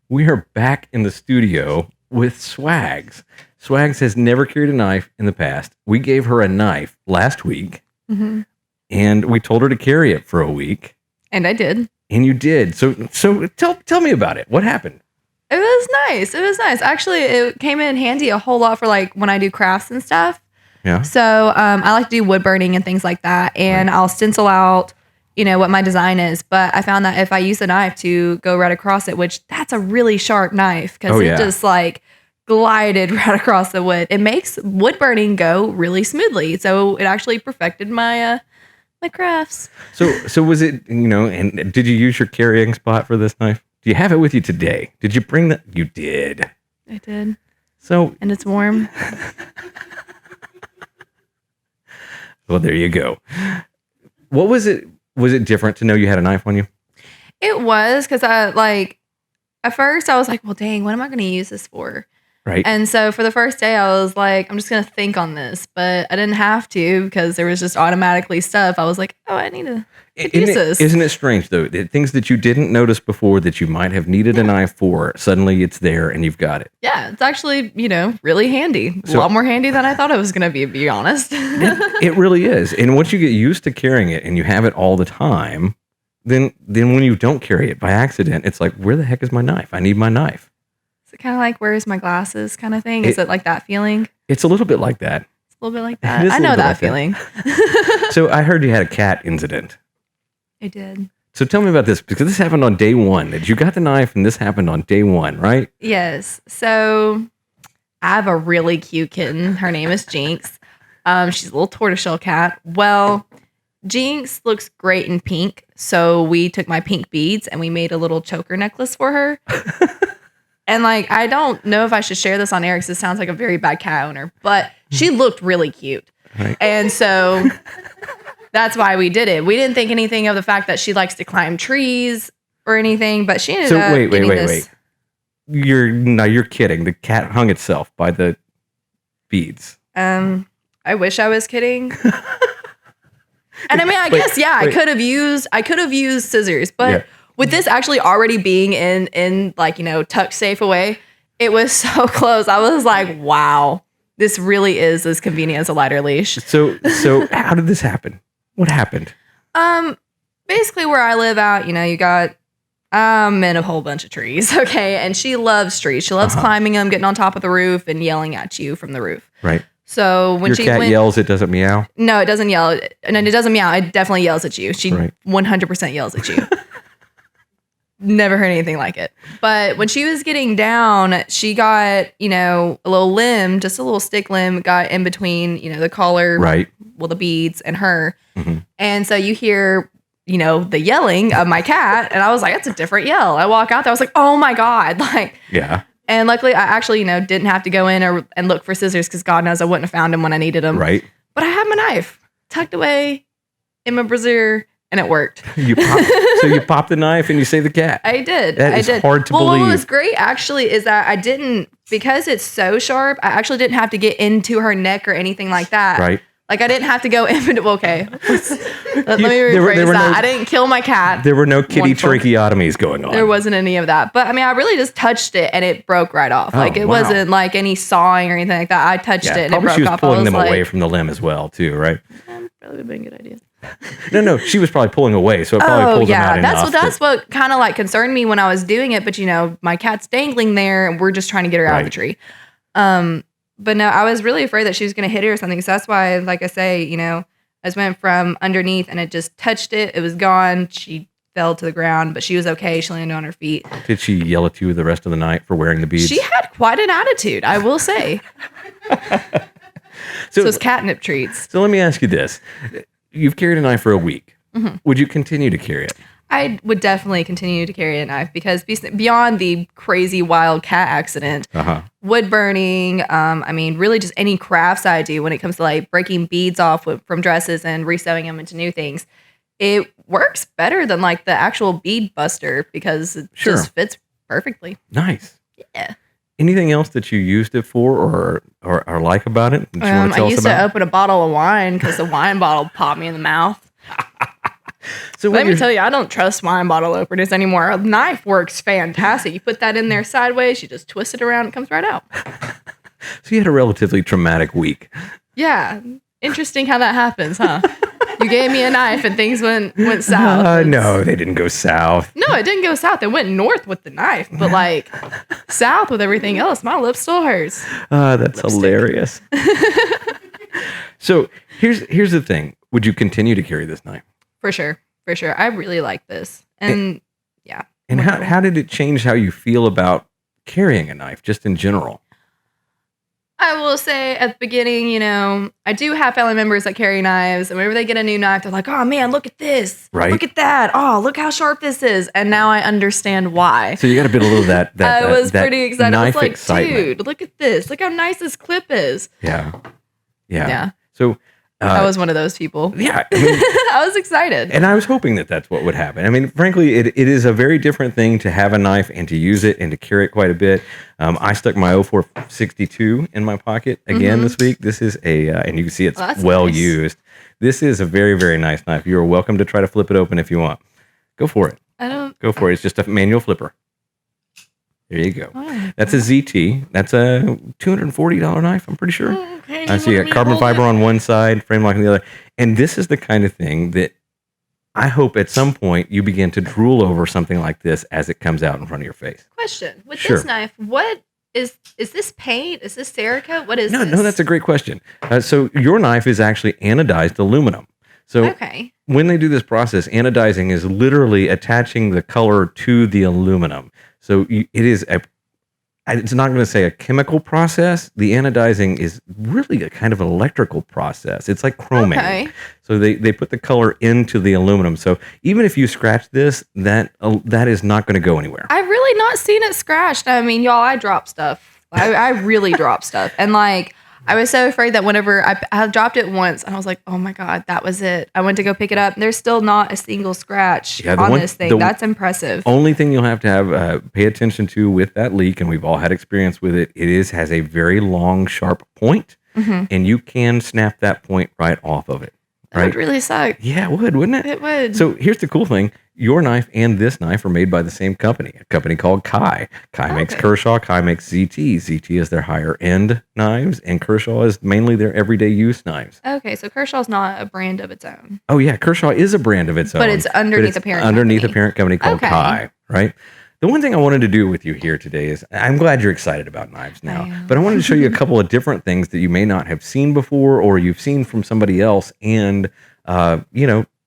We are back in the studio with Swags. Swags has never carried a knife in the past. We gave her a knife last week, and we told her to carry it for a week. And I did. And you did. So tell me about it. What happened? It was nice. It was nice. Actually, it came in handy a whole lot for like when I do crafts and stuff. Yeah. So I like to do wood burning and things like that. And I'll stencil out, what my design is. But I found that if I use a knife to go right across it, which that's a really sharp knife because it just like glided right across the wood. It makes wood burning go really smoothly. So it actually perfected my my crafts. So was it, and did you use your carrying spot for this knife? Do you have it with you today? Did you bring that? You did. I did. So. And it's warm. Well, there you go. What was it? Was it different to know you had a knife on you? It was because at first I was like, well, dang, what am I going to use this for? Right. And so for the first day, I was like, I'm just going to think on this, but I didn't have to because there was just automatically stuff. I was like, oh, I need to use this. Isn't it strange, though? Things that you didn't notice before that you might have needed a knife for, suddenly it's there and you've got it. Yeah, it's actually, really handy. A lot more handy than I thought it was going to be honest. It really is. And once you get used to carrying it and you have it all the time, then when you don't carry it by accident, it's like, where the heck is my knife? I need my knife. Is it kind of like, where's my glasses kind of thing? Is it like that feeling? It's a little bit like that. It's a little bit like that. I know that feeling. So I heard you had a cat incident. I did. So tell me about this, because this happened on day one. That you got the knife and this happened on day one, right? Yes. So I have a really cute kitten. Her name is Jinx. She's a little tortoiseshell cat. Well, Jinx looks great in pink. So we took my pink beads and we made a little choker necklace for her. And I don't know if I should share this on air because it sounds like a very bad cat owner, but she looked really cute. Right. And so that's why we did it. We didn't think anything of the fact that she likes to climb trees or anything, but she ended up wait. You're kidding. The cat hung itself by the beads. I wish I was kidding. And I mean, I guess, I could have used scissors, but with this actually already being in tucked safe away, it was so close. I was like, wow, this really is as convenient as a lighter leash. So how did this happen? What happened? Basically where I live out, you got in a whole bunch of trees, okay? And she loves trees. She loves climbing them, getting on top of the roof and yelling at you from the roof. Right. So when your cat yells, it doesn't meow? No, it doesn't yell. And it doesn't meow. It definitely yells at you. She 100% yells at you. Never heard anything like it. But when she was getting down, she got, a little limb, just a little stick limb got in between, the collar, well, the beads and her. Mm-hmm. And so you hear, the yelling of my cat. And I was like, that's a different yell. I walk out there. I was like, oh my God. Yeah. And luckily I actually, didn't have to go in and look for scissors because God knows I wouldn't have found them when I needed them. Right. But I had my knife tucked away in my brassiere. And it worked. So you popped the knife and you saved the cat. I did. That is hard to believe. What was great actually is that I didn't, because it's so sharp, I actually didn't have to get into her neck or anything like that. Right. I didn't have to go in. Okay. Let me rephrase that. I didn't kill my cat. There were no kitty tracheotomies going on. There wasn't any of that. But I mean, I really just touched it and it broke right off. It wasn't like any sawing or anything like that. I touched it and it broke off. She was pulling them away from the limb as well too, right? Probably would have been a good idea. No, she was probably pulling away, so it probably pulled them out enough. That's what kind of concerned me when I was doing it. But my cat's dangling there, and we're just trying to get her out of the tree. But no, I was really afraid that she was going to hit it or something. So that's why, like I say, I just went from underneath, and it just touched it. It was gone. She fell to the ground, but she was okay. She landed on her feet. Did she yell at you the rest of the night for wearing the beads? She had quite an attitude, I will say. So it's catnip treats. So let me ask you this. You've carried a knife for a week. Mm-hmm. Would you continue to carry it? I would definitely continue to carry a knife because beyond the crazy wild cat accident, wood burning, really just any crafts I do when it comes to breaking beads off from dresses and resewing them into new things, it works better than the actual bead buster because it just fits perfectly. Nice. Yeah. Anything else that you used it for or like about it? I used to open a bottle of wine because the wine bottle popped me in the mouth. So let me tell you, I don't trust wine bottle openers anymore. A knife works fantastic. You put that in there sideways, you just twist it around, it comes right out. So you had a relatively traumatic week. Yeah. Interesting how that happens, huh? You gave me a knife and things went south. No, they didn't go south. No, it didn't go south. It went north with the knife, but like south with everything else. My lip still hurts. That's hilarious. So here's the thing. Would you continue to carry this knife? For sure. I really like this. And yeah. And how did it change how you feel about carrying a knife, just in general? I will say at the beginning, you know, I do have family members that carry knives, and whenever they get a new knife, they're like, "Oh man, look at this! Right? Look at that! Oh, look how sharp this is!" And now I understand why. So you got a bit of that. I was pretty excited. I was like, excitement. "Dude, look at this! Look how nice this clip is!" Yeah. Yeah. So I was one of those people. Yeah, I mean, I was excited, and I was hoping that that's what would happen. I mean, frankly, it is a very different thing to have a knife and to use it and to carry it quite a bit. I stuck my 0462 in my pocket again this week. This is and you can see it's well nice. used. This is a very, very nice knife. You are welcome to try to flip it open if you want. Go for it. Go for it. It's just a manual flipper. There you go. Oh, that's a ZT. That's a $240 knife, I'm pretty sure. Okay, So you got carbon fiber on one side, frame lock on the other. And this is the kind of thing that I hope at some point you begin to drool over something like this as it comes out in front of your face. Question. With this knife, what is this paint? Is this Cerakote? What is this? No, that's a great question. So your knife is actually anodized aluminum. So when they do this process, anodizing is literally attaching the color to the aluminum. So it is it's not going to say a chemical process. The anodizing is really a kind of an electrical process. It's like chroming. Okay. So they put the color into the aluminum. So even if you scratch this, that is not going to go anywhere. I've really not seen it scratched. I mean, y'all, I drop stuff. I really drop stuff. And like, I was so afraid that whenever I dropped it once, and I was like, oh my God, that was it. I went to go pick it up. And there's still not a single scratch on this thing. That's impressive. Only thing you'll have to have pay attention to with that leak, and we've all had experience with it, has a very long, sharp point, and you can snap that point right off of it. That would really suck. Yeah, it would, wouldn't it? It would. So here's the cool thing. Your knife and this knife are made by the same company, a company called Kai. Kai makes Kershaw. Kai makes ZT. ZT is their higher end knives, and Kershaw is mainly their everyday use knives. Okay, so Kershaw's not a brand of its own. Oh yeah, Kershaw is a brand of its own. But it's underneath a parent underneath company. a parent company called Kai, right? The one thing I wanted to do with you here today is, I'm glad you're excited about knives now, but I wanted to show you a couple of different things that you may not have seen before, or you've seen from somebody else, and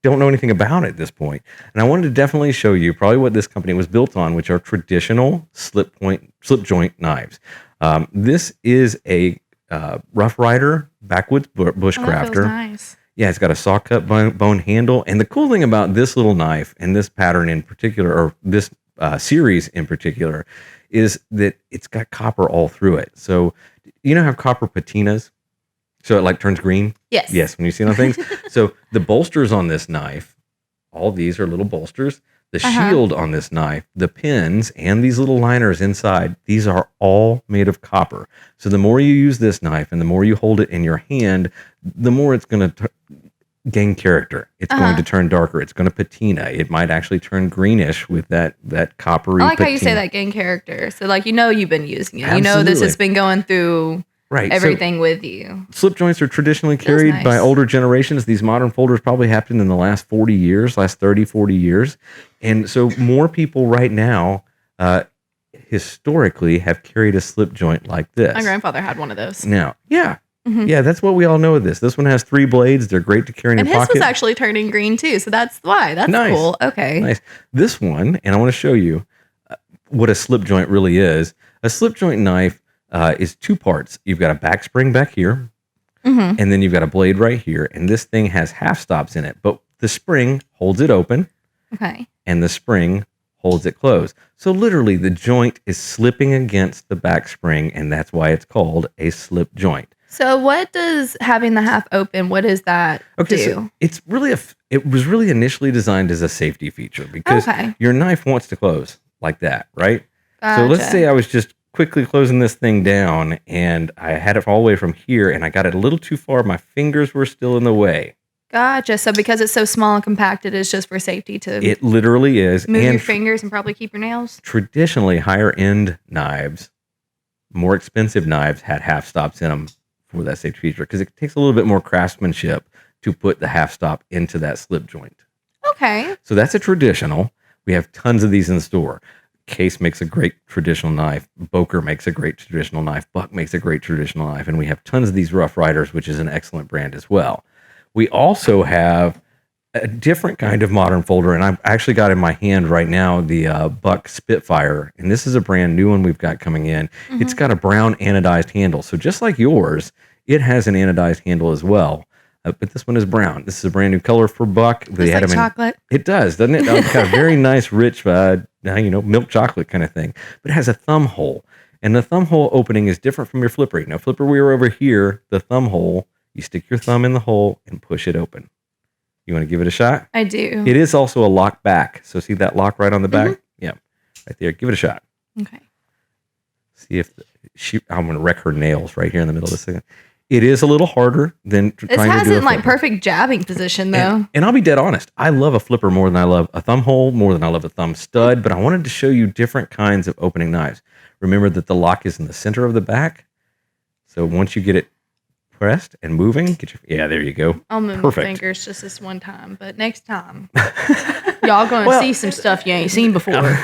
don't know anything about it at this point. And I wanted to definitely show you probably what this company was built on, which are traditional slip joint knives. This is a Rough Rider Backwoods Bushcrafter. Nice. Yeah, it's got a Sawcut bone handle. And the cool thing about this little knife and this pattern in particular, or this series in particular, is that it's got copper all through it. So you know how copper patinas? So it like turns green? Yes. Yes, when you see it on things. So the bolsters on this knife, all these are little bolsters. The shield on this knife, the pins, and these little liners inside, these are all made of copper. So the more you use this knife and the more you hold it in your hand, the more it's going to gain character. It's going to turn darker. It's going to patina. It might actually turn greenish with that coppery I like patina. how you say that, gain character. So like, you've been using it. Absolutely. You know this has been going through everything with you. Slip joints are traditionally carried by older generations. These modern folders probably happened in the last 40 years. And so more people right now, historically, have carried a slip joint like this. My grandfather had one of those. Now, yeah, that's what we all know of this. This one has 3 blades. They're great to carry in your pocket. And his was actually turning green too, so that's why. That's cool. Okay. Nice. This one, and I want to show you what a slip joint really is. A slip joint knife is 2 parts. You've got a back spring back here, and then you've got a blade right here. And this thing has half stops in it, but the spring holds it open, and the spring holds it closed. So literally, the joint is slipping against the back spring, and that's why it's called a slip joint. So what does having the half open, what does that do? So it's really it was really initially designed as a safety feature because your knife wants to close like that, right? Gotcha. So let's say I was just quickly closing this thing down and I had it all the way from here and I got it a little too far. My fingers were still in the way. Gotcha. So because it's so small and compacted, it's just for safety to It literally is. move and your fingers and probably keep your nails. Traditionally, higher end knives, more expensive knives had half stops in them for that safety feature because it takes a little bit more craftsmanship to put the half stop into that slip joint. Okay. So that's a traditional. We have tons of these in the store. Case makes a great traditional knife. Boker makes a great traditional knife. Buck makes a great traditional knife. And we have tons of these Rough Riders, which is an excellent brand as well. We also have a different kind of modern folder, and I've actually got in my hand right now the Buck Spitfire, and this is a brand new one we've got coming in. Mm-hmm. It's got a brown anodized handle. So just like yours, it has an anodized handle as well. But this one is brown. This is a brand new color for Buck. They had like chocolate. It does, doesn't it? It's got a very nice, rich, milk chocolate kind of thing. But it has a thumb hole. And the thumb hole opening is different from your flipper. Now, flipper we're over here, the thumb hole, you stick your thumb in the hole and push it open. You want to give it a shot? I do. It is also a lock back. So see that lock right on the back? Mm-hmm. Yeah, right there. Give it a shot. Okay. See if I'm going to wreck her nails right here in the middle of this thing. It is a little harder than trying to do it. It has it in like perfect jabbing position though. And I'll be dead honest. I love a flipper more than I love a thumb hole, more than I love a thumb stud, but I wanted to show you different kinds of opening knives. Remember that the lock is in the center of the back. So once you get it pressed and moving, there you go. I'll move my fingers just this one time, but next time y'all gonna see some stuff you ain't seen before.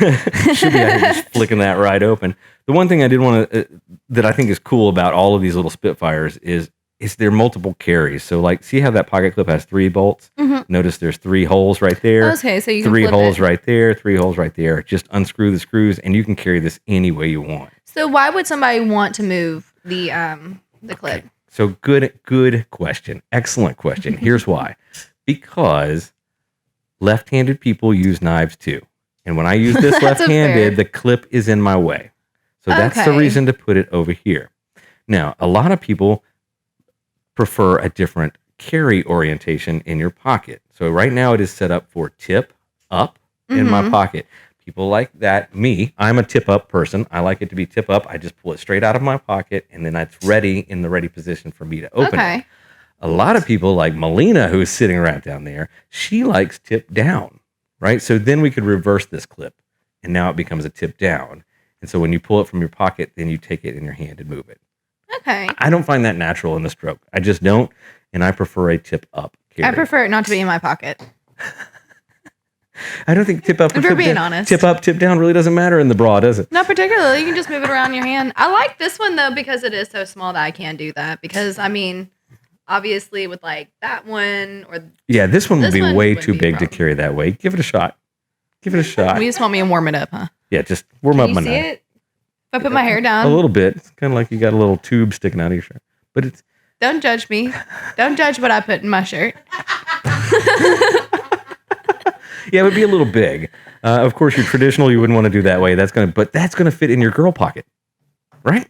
Should be out here just flicking that right open. The one thing I did want to that I think is cool about all of these little Spitfires is they're multiple carries. So like, see how that pocket clip has 3 bolts? Mm-hmm. Notice there's 3 holes right there. Okay, so you can 3 holes right there, 3 holes right there. Just unscrew the screws, and you can carry this any way you want. So why would somebody want to move the clip? Okay. So good question. Excellent question. Here's why. Because left-handed people use knives too. And when I use this left-handed, the clip is in my way. So that's the reason to put it over here. Now, a lot of people prefer a different carry orientation in your pocket. So right now it is set up for tip up in my pocket. People like that. Me, I'm a tip up person. I like it to be tip up. I just pull it straight out of my pocket, and then it's ready in the ready position for me to open it. A lot of people like Melina, who's sitting right down there, she likes tip down, right? So then we could reverse this clip, and now it becomes a tip down. And so when you pull it from your pocket, then you take it in your hand and move it. Okay. I don't find that natural in the stroke. I just don't, and I prefer a tip up carry. I prefer it not to be in my pocket. I don't think tip up or if you're being honest. Tip up, tip down really doesn't matter in the bra, does it? Not particularly. You can just move it around your hand. I like this one, though, because it is so small that I can do that. Because, I mean, obviously with like that one or... Yeah, this one would be way too big to carry that way. Give it a shot. Give it a shot. You just want me to warm it up, huh? Yeah, just warm up my knife. Can you see it? If I put my hair down? A little bit. It's kind of like you got a little tube sticking out of your shirt. But it's... Don't judge me. Don't judge what I put in my shirt. Yeah, it would be a little big. Of course, your traditional, you wouldn't want to do that way. But that's gonna fit in your girl pocket, right?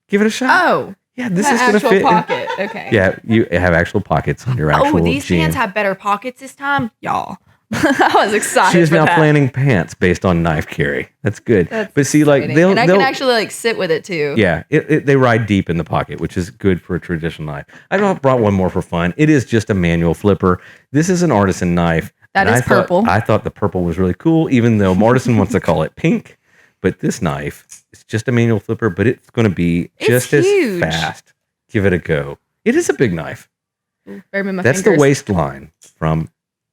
Give it a shot. Oh, yeah, this is gonna fit. Pocket. Okay. Yeah, you have actual pockets on your actual. Oh, these jeans. pants have better pockets this time, y'all. I was excited. She is now that. planning pants based on knife carry. That's good. But see, like and I can actually like sit with it too. Yeah, they ride deep in the pocket, which is good for a traditional knife. I brought one more for fun. It is just a manual flipper. This is an artisan knife. That is purple. I thought the purple was really cool, even though Martisan wants to call it pink. But this knife is just a manual flipper, but it's going to be just as fast. Give it a go. It is a big knife. That's the waistline from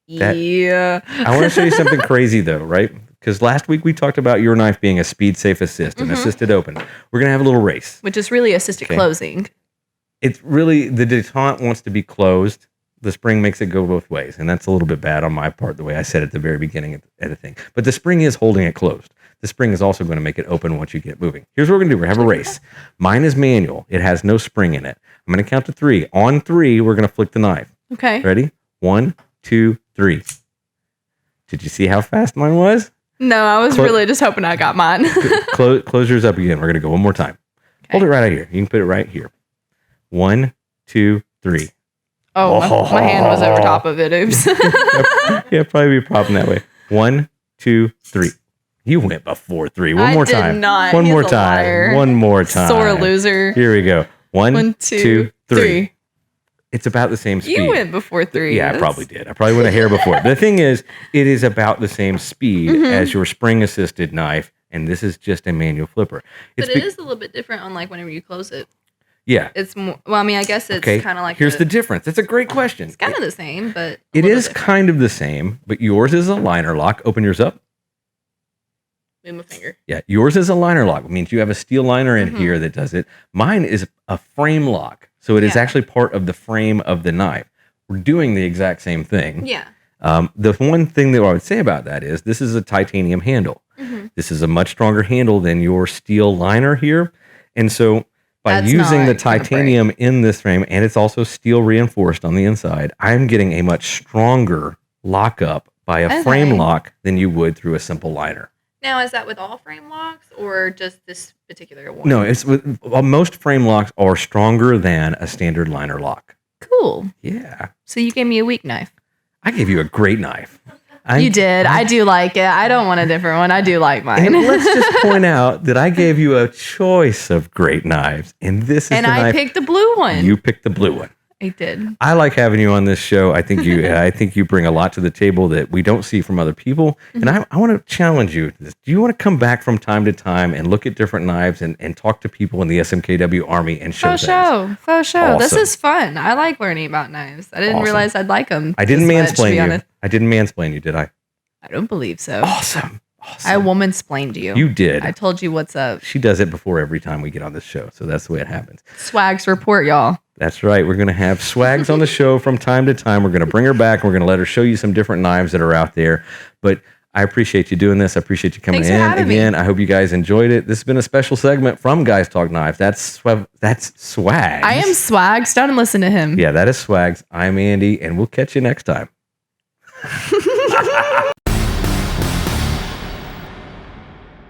that. Yeah. I want to show you something crazy, though, right? Because last week we talked about your knife being a speed safe assist, an assisted open. We're going to have a little race. Which is really assisted closing. It's really, the detente wants to be closed. The spring makes it go both ways. And that's a little bit bad on my part, the way I said at the very beginning of the thing. But the spring is holding it closed. The spring is also going to make it open once you get moving. Here's what we're going to do. We're going to have a race. Mine is manual. It has no spring in it. I'm going to count to 3. On 3, we're going to flick the knife. Okay. Ready? 1, 2, 3. Did you see how fast mine was? No, I was really just hoping I got mine. Close yours up again. We're going to go one more time. Okay. Hold it right out here. You can put it right here. 1, 2, 3. Oh, my hand was over top of it. Oops. Yeah, probably be a problem that way. 1, 2, 3. You went before 3. One more time. I did not. One more time. One more time. Sore loser. Here we go. 1, 2, 3. It's about the same speed. You went before 3. Yeah, I probably did. I probably went a hair before. The thing is, it is about the same speed as your spring-assisted knife, and this is just a manual flipper. But it is a little bit different on like whenever you close it. Yeah. It's more, well, I mean, I guess it's kind of like here's the difference. It's a great question. It's kind of the same, but it is kind of the same, but yours is a liner lock. Open yours up. Move my finger. Yeah, yours is a liner lock. It means you have a steel liner in here that does it. Mine is a frame lock. So it is actually part of the frame of the knife. We're doing the exact same thing. Yeah. The one thing that I would say about that is this is a titanium handle. This is a much stronger handle than your steel liner here. And so by using the titanium in this frame, and it's also steel reinforced on the inside, I'm getting a much stronger lockup by a frame lock than you would through a simple liner. Now, is that with all frame locks or just this particular one? No, it's with most frame locks are stronger than a standard liner lock. Cool. Yeah. So you gave me a weak knife. I gave you a great knife. You did. I do like it. I don't want a different one. I do like mine. And let's just point out that I gave you a choice of great knives, and this is and the I knife. picked the blue one. You picked the blue one. I did. I like having you on this show. I think you bring a lot to the table that we don't see from other people. And I want to challenge you to this. Do you want to come back from time to time and look at different knives and talk to people in the SMKW Army and show things? For sure. Awesome. This is fun. I like learning about knives. I didn't realize I'd like them. I didn't mansplain you. I didn't mansplain you, did I? I don't believe so. Awesome. I woman-splained you. You did. I told you what's up. She does it before every time we get on this show. So that's the way it happens. Swags report, y'all. That's right. We're going to have Swags on the show from time to time. We're going to bring her back. And we're going to let her show you some different knives that are out there. But I appreciate you doing this. I appreciate you coming in again. I hope you guys enjoyed it. This has been a special segment from Guys Talk Knives. That's Swags. I am Swags. Don't listen to him. Yeah, that is Swags. I'm Andy, and we'll catch you next time.